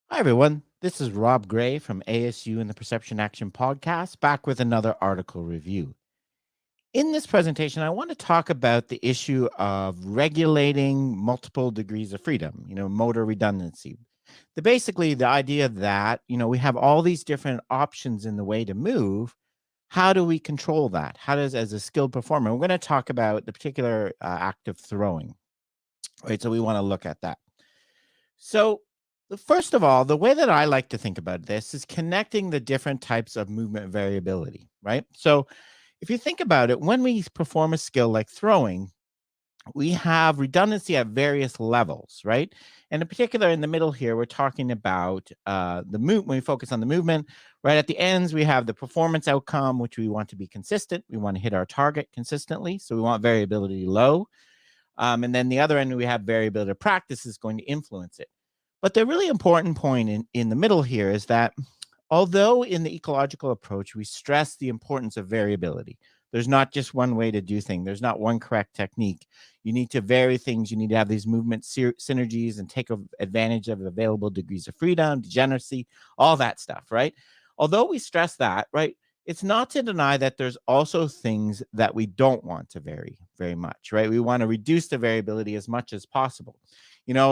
Hi, everyone. This is Rob Gray from ASU and the Perception Action Podcast, back with another article review. In this presentation, I want to talk about the issue of regulating multiple degrees of freedom, motor redundancy. Basically, the idea that, we have all these different options in the way to move. How do we control that? How does, as a skilled performer, we're going to talk about the particular act of throwing, right? So we want to look at that. So, first of all, the way that I like to think about this is connecting the different types of movement variability, right? So, if you think about it, when we perform a skill like throwing, we have redundancy at various levels, right? And in particular, in the middle here, we're talking about the movement. When we focus on the movement, right at the ends, we have the performance outcome, which we want to be consistent. We want to hit our target consistently. So we want variability low. And then the other end, we have variability of practice is going to influence it. But the really important point in the middle here is that although in the ecological approach, we stress the importance of variability, there's not just one way to do things. There's not one correct technique. You need to vary things. You need to have these movement synergies and take advantage of available degrees of freedom, degeneracy, all that stuff, right? Although we stress that, right, it's not to deny that there's also things that we don't want to vary very much, right? We want to reduce the variability as much as possible.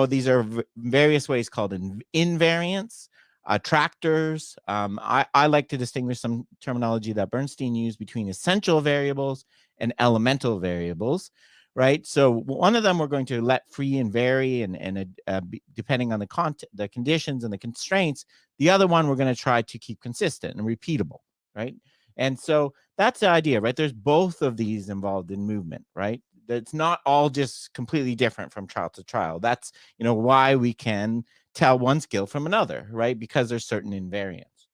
These are various ways called invariants, attractors. I like to distinguish some terminology that Bernstein used between essential variables and elemental variables, right? So one of them we're going to let free and vary, and depending on the conditions and the constraints. The other one we're going to try to keep consistent and repeatable, right? And so that's the idea, right? There's both of these involved in movement, right? It's not all just completely different from trial to trial. That's, why we can tell one skill from another, right? Because there's certain invariants.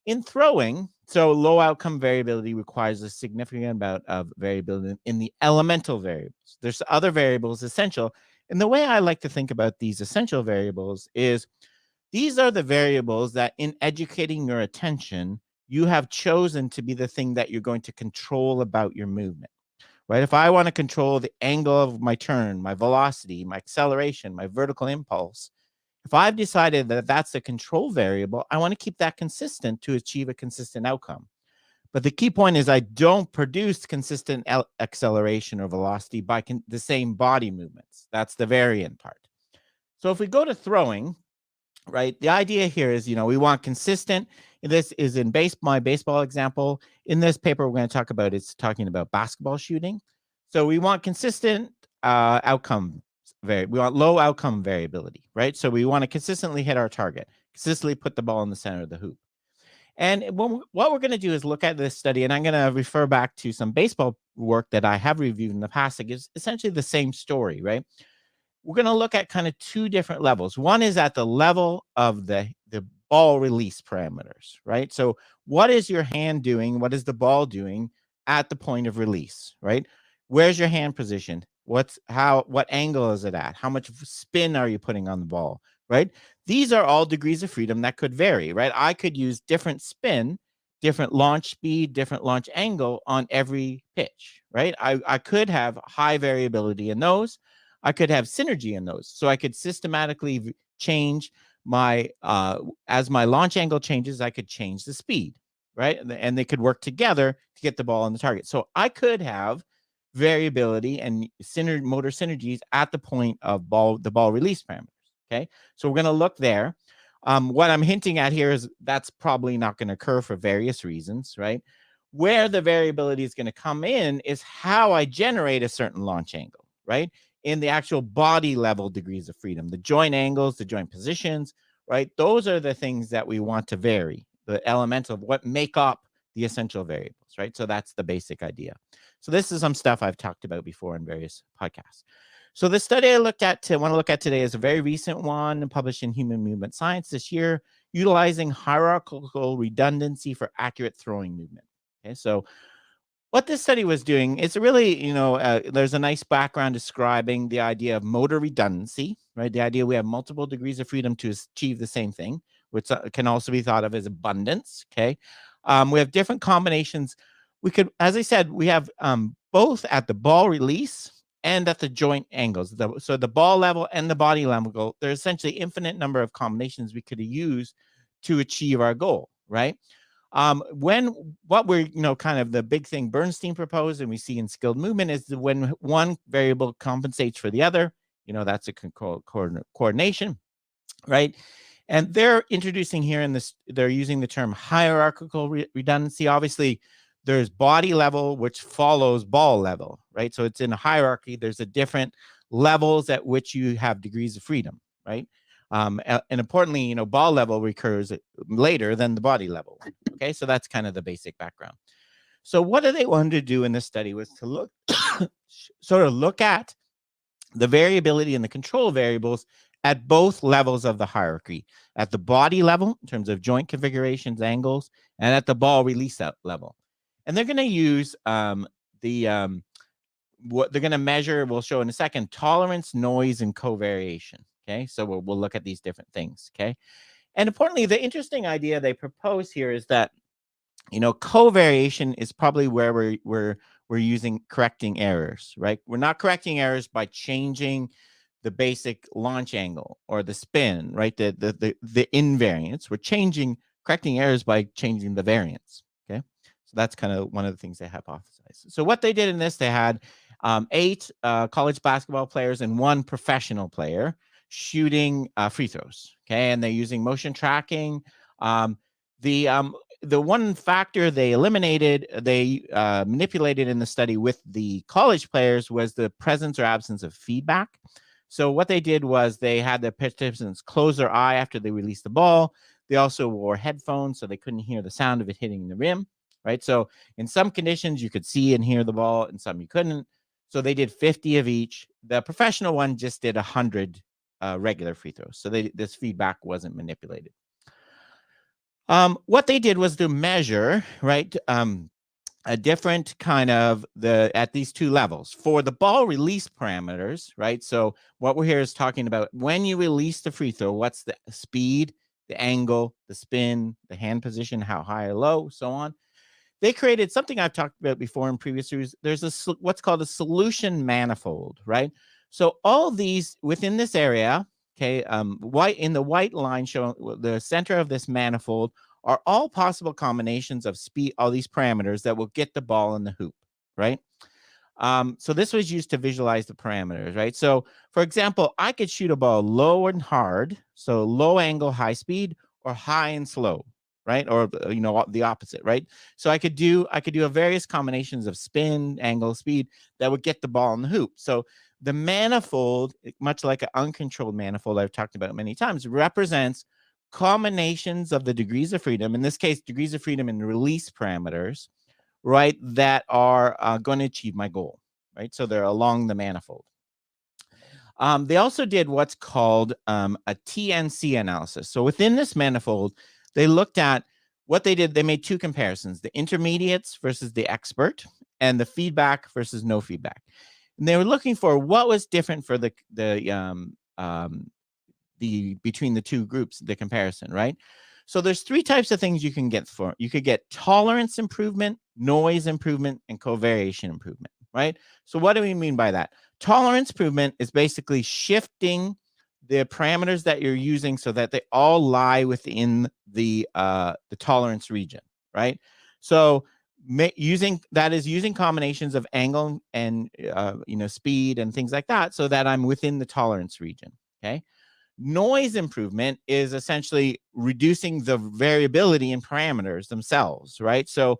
In throwing, so low outcome variability requires a significant amount of variability in the elemental variables. There's other variables essential. And the way I like to think about these essential variables is these are the variables that in educating your attention, you have chosen to be the thing that you're going to control about your movement, right? If I want to control the angle of my turn, my velocity, my acceleration, my vertical impulse, if I've decided that that's a control variable, I want to keep that consistent to achieve a consistent outcome. But the key point is I don't produce consistent acceleration or velocity by the same body movements. That's the variant part. So if we go to throwing, right, the idea here is, we want consistent. This is in my baseball example. In this paper, we're going to talk about, it's talking about basketball shooting. So we want consistent outcome. We want low outcome variability, right? So we want to consistently hit our target, consistently put the ball in the center of the hoop. And what we're going to do is look at this study, and I'm going to refer back to some baseball work that I have reviewed in the past that gives essentially the same story, right? We're going to look at kind of two different levels. One is at the level of the ball release parameters, right? So what is your hand doing? What is the ball doing at the point of release, right? Where's your hand positioned? What angle is it at? How much spin are you putting on the ball, right? These are all degrees of freedom that could vary, right? I could use different spin, different launch speed, different launch angle on every pitch, right? I could have high variability in those. I could have synergy in those. So I could systematically change my, as my launch angle changes, I could change the speed, right? And they could work together to get the ball on the target. So I could have variability and motor synergies at the point of the ball release parameters. Okay. So we're going to look there. What I'm hinting at here is that's probably not going to occur for various reasons, right? Where the variability is going to come in is how I generate a certain launch angle, right? In the actual body level degrees of freedom, the joint angles, the joint positions, right? Those are the things that we want to vary, the elemental of what make up the essential variables, right? So that's the basic idea. So this is some stuff I've talked about before in various podcasts. So the study I want to look at today is a very recent one published in Human Movement Science this year, utilizing hierarchical redundancy for accurate throwing movement. Okay, so what this study was doing is really, there's a nice background describing the idea of motor redundancy, right? The idea we have multiple degrees of freedom to achieve the same thing, which can also be thought of as abundance, okay? We have different combinations. We could, as I said, we have both at the ball release and at the joint angles. So the ball level and the body level, there's essentially infinite number of combinations we could use to achieve our goal, right? When what we're, kind of the big thing Bernstein proposed and we see in skilled movement is that when one variable compensates for the other, that's a coordination, right? And they're introducing here in this, they're using the term hierarchical redundancy. Obviously, there's body level, which follows ball level, right? So it's in a hierarchy. There's a different levels at which you have degrees of freedom, right? And importantly, ball level recurs later than the body level. Okay, so that's kind of the basic background. So what they wanted to do in this study was to look, sort of look at the variability and the control variables at both levels of the hierarchy, at the body level in terms of joint configurations, angles, and at the ball release level. And they're going to use what they're going to measure, we'll show in a second, tolerance, noise, and covariation. Okay, so we'll look at these different things. Okay, and importantly, the interesting idea they propose here is that covariation is probably where we're using correcting errors, right? We're not correcting errors by changing the basic launch angle or the spin, right? The invariance. We're correcting errors by changing the variance. Okay, so that's kind of one of the things they hypothesized. So what they did in this, they had 8 college basketball players and 1 professional player shooting free throws. Okay, and they're using motion tracking. The the one factor they manipulated in the study with the college players was the presence or absence of feedback. So what they did was they had the participants close their eye after they released the ball. They also wore headphones so they couldn't hear the sound of it hitting the rim, right? So in some conditions you could see and hear the ball, in some you couldn't. So they did 50 of each. The professional one just did 100 regular free throws. So this feedback wasn't manipulated. What they did was to measure, right, a different kind of at these 2 levels for the ball release parameters, right? So what we're here is talking about when you release the free throw, what's the speed, the angle, the spin, the hand position, how high or low, so on. They created something I've talked about before in previous series. There's what's called a solution manifold, right? So all these within this area, okay, in the white line showing the center of this manifold are all possible combinations of speed, all these parameters that will get the ball in the hoop, right? So this was used to visualize the parameters, right? So for example, I could shoot a ball low and hard, so low angle, high speed, or high and slow, right? Or the opposite, right? So I could do a various combinations of spin, angle, speed that would get the ball in the hoop. So the manifold, much like an uncontrolled manifold I've talked about many times, represents combinations of the degrees of freedom, in this case, degrees of freedom and release parameters, right, that are going to achieve my goal, right? So they're along the manifold. They also did what's called a TNC analysis. So within this manifold, they looked at what they did. They made 2 comparisons, the intermediates versus the expert and the feedback versus no feedback. And they were looking for what was different for the between the 2 groups, the comparison, right? So there's 3 types of things you can get for. You could get tolerance improvement, noise improvement, and covariation improvement, right? So what do we mean by that? Tolerance improvement is basically shifting the parameters that you're using so that they all lie within the tolerance region, right? So using combinations of angle and speed and things like that so that I'm within the tolerance region. Okay. Noise improvement is essentially reducing the variability in parameters themselves, right? So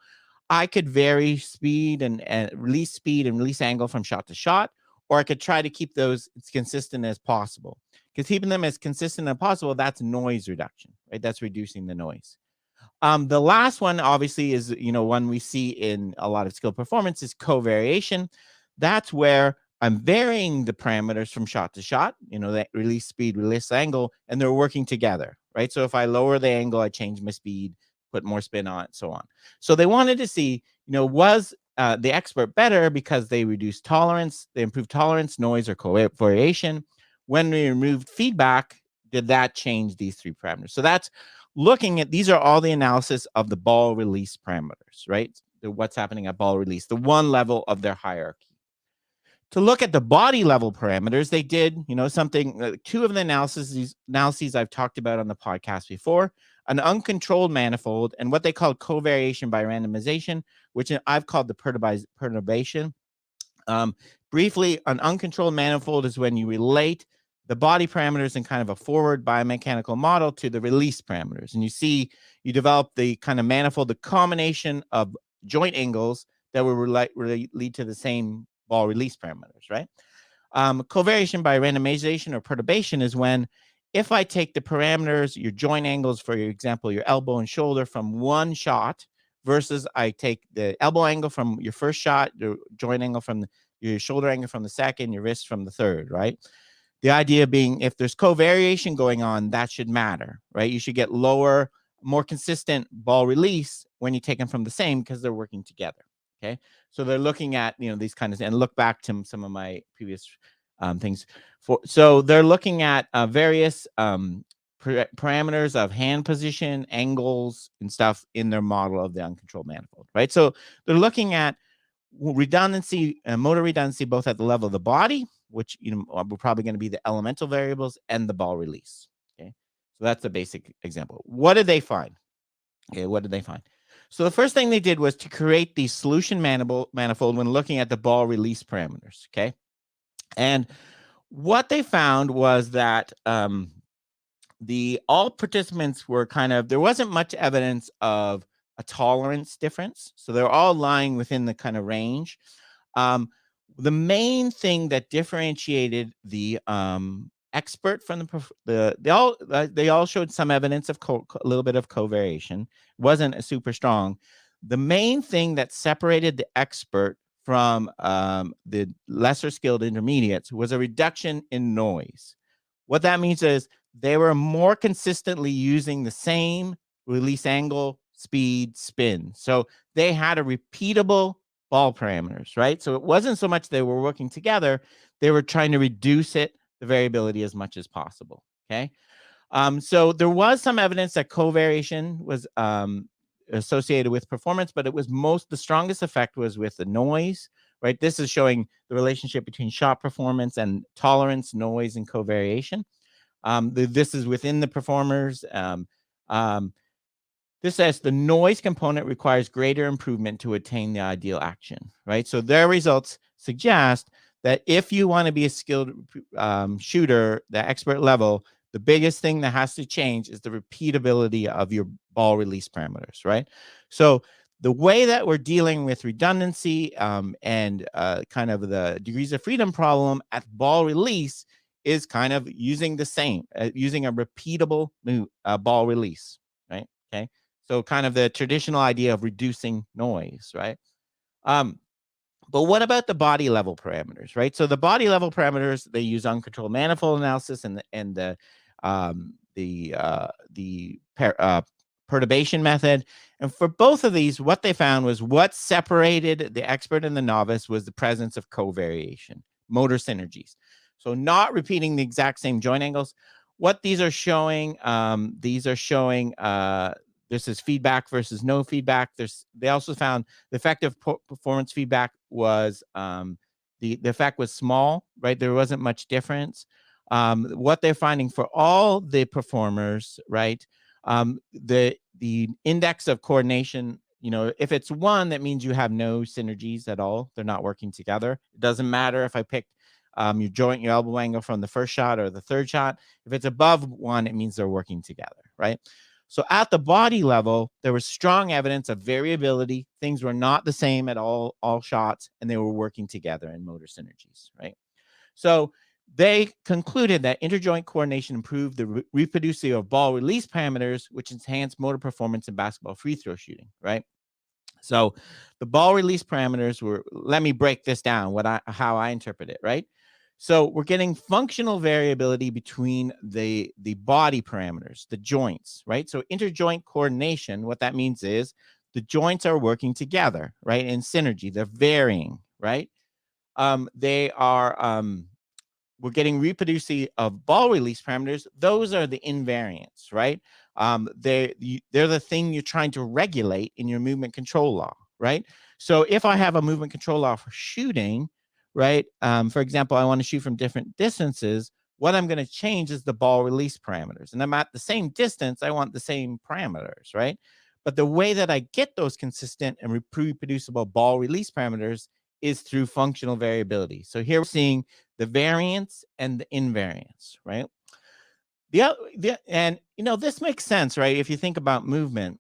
I could vary speed and release angle from shot to shot, or I could try to keep those as consistent as possible. Because keeping them as consistent as possible, that's noise reduction, right? That's reducing the noise. The last one, obviously, is one we see in a lot of skill performance is covariation. That's where I'm varying the parameters from shot to shot, that release speed, release angle, and they're working together, right? So if I lower the angle, I change my speed, put more spin on it, so on. So they wanted to see, was the expert better because they reduced tolerance, they improved tolerance, noise, or covariation. When we removed feedback, did that change these 3 parameters? So that's looking at, these are all the analysis of the ball release parameters, right? What's happening at ball release, the one level of their hierarchy. To look at the body level parameters, they did, something, two of the analyses I've talked about on the podcast before, an uncontrolled manifold and what they call covariation by randomization, which I've called the perturbation. Briefly, an uncontrolled manifold is when you relate the body parameters in kind of a forward biomechanical model to the release parameters. And you develop the kind of manifold, the combination of joint angles that will lead to the same ball release parameters, right? Covariation by randomization or perturbation is when, if I take the parameters, your joint angles, for your example, your elbow and shoulder from one shot, versus I take the elbow angle from your first shot, your joint angle from your shoulder angle from the second, your wrist from the third, right? The idea being, if there's covariation going on, that should matter, right? You should get lower, more consistent ball release when you take them from the same, because they're working together. Okay, so they're looking at these kind of, and look back to some of my previous things. So they're looking at various parameters of hand position, angles, and stuff in their model of the uncontrolled manifold, right? So they're looking at redundancy and motor redundancy both at the level of the body, which are probably going to be the elemental variables, and the ball release. Okay, so that's a basic example. What did they find? Okay, what did they find? So the first thing they did was to create the solution manifold when looking at the ball release parameters. Okay, and what they found was that all participants were there wasn't much evidence of a tolerance difference, so they're all lying within the kind of range. The main thing that differentiated the expert from they all showed some evidence of a little bit of covariation. It wasn't super strong. The main thing that separated the expert from the lesser skilled intermediates was a reduction in noise. What that means is they were more consistently using the same release angle, speed, spin. So they had a repeatable ball parameters, right? So it wasn't so much they were working together, they were trying to reduce the variability as much as possible. Okay. So there was some evidence that covariation was associated with performance, but the strongest effect was with the noise, right? This is showing the relationship between shot performance and tolerance, noise, and covariation. This is within the performers. This says the noise component requires greater improvement to attain the ideal action, right? So their results suggest that if you want to be a skilled shooter, the expert level, the biggest thing that has to change is the repeatability of your ball release parameters, right? So the way that we're dealing with redundancy and kind of the degrees of freedom problem at ball release is kind of using the same, using a repeatable ball release, right? Okay. So kind of the traditional idea of reducing noise, right? But what about the body level parameters, right? So the body level parameters, they use uncontrolled manifold analysis and the perturbation method. And for both of these, what they found was what separated the expert and the novice was the presence of covariation, motor synergies. So not repeating the exact same joint angles. What these are showing, this is feedback versus no feedback. They also found the effective performance feedback was the effect was small, right? There wasn't much difference. What they're finding for all the performers, right? The index of coordination, if it's 1, that means you have no synergies at all. They're not working together. It doesn't matter if I picked your elbow angle from the first shot or the third shot. If it's above 1, it means they're working together, right? So at the body level, there was strong evidence of variability. Things were not the same at all shots, and they were working together in motor synergies, right? So they concluded that interjoint coordination improved the reproducibility of ball release parameters, which enhanced motor performance in basketball free throw shooting, right? So the ball release parameters were, let me break this down, how I interpret it, right? So we're getting functional variability between the body parameters, the joints, right? So interjoint coordination, what that means is the joints are working together, right? In synergy, they're varying, right? We're getting reproducibility of ball release parameters. Those are the invariants, right? They're the thing you're trying to regulate in your movement control law, right? So if I have a movement control law for shooting, right? For example, I want to shoot from different distances. What I'm going to change is the ball release parameters. And I'm at the same distance, I want the same parameters, right? But the way that I get those consistent and reproducible ball release parameters is through functional variability. So here we're seeing the variance and the invariance, right? And this makes sense, right? If you think about movement,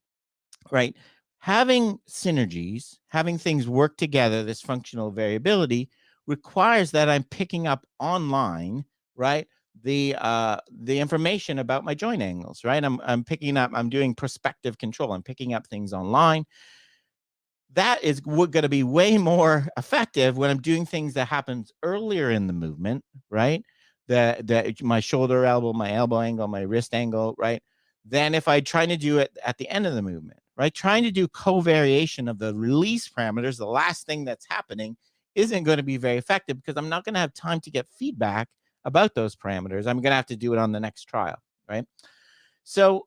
right? Having synergies, having things work together, this functional variability requires that I'm picking up online, right? The information about my joint angles, right? I'm picking up, I'm doing prospective control. I'm picking up things online. That is going to be way more effective when I'm doing things that happens earlier in the movement, right? My shoulder elbow, my elbow angle, my wrist angle, right? Than if I try to do it at the end of the movement, right? Trying to do covariation of the release parameters, the last thing that's happening, isn't going to be very effective because I'm not going to have time to get feedback about those parameters. I'm going to have to do it on the next trial, right? So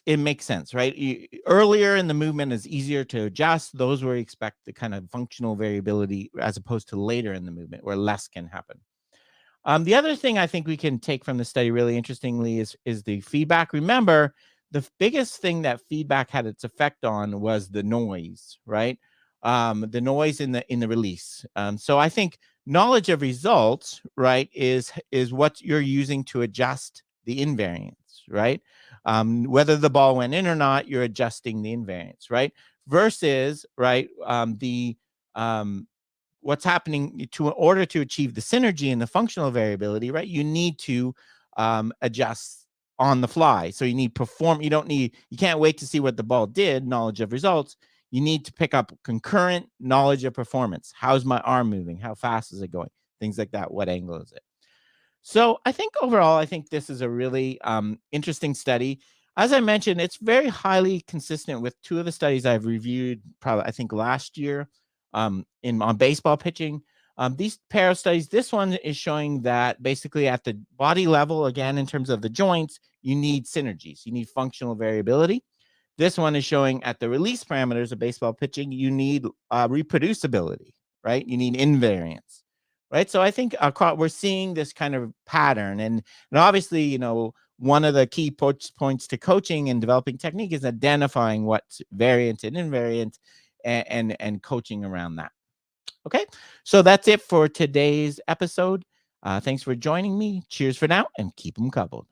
it makes sense, right? Earlier in the movement is easier to adjust. Those where you expect the kind of functional variability, as opposed to later in the movement where less can happen. The other thing I think we can take from the study really interestingly is the feedback. Remember, the biggest thing that feedback had its effect on was the noise, right? The noise in the release. So I think knowledge of results, right, is what you're using to adjust the invariance, right? Whether the ball went in or not, you're adjusting the invariance, right? Versus, right, the what's happening in order to achieve the synergy and the functional variability, right? You need to adjust on the fly. So you can't wait to see what the ball did, knowledge of results. You need to pick up concurrent knowledge of performance. How's my arm moving? How fast is it going? Things like that. What angle is it? So I think overall, I think this is a really interesting study. As I mentioned, it's very highly consistent with two of the studies I've reviewed, probably I think last year, on baseball pitching. These pair of studies, this one is showing that basically at the body level, again in terms of the joints, you need synergies, you need functional variability. This one is showing at the release parameters of baseball pitching, you need reproducibility, right? You need invariance, right? So I think we're seeing this kind of pattern, and obviously, one of the key points to coaching and developing technique is identifying what's variant and invariant, and coaching around that. Okay, so that's it for today's episode. Thanks for joining me. Cheers for now, and keep them coupled.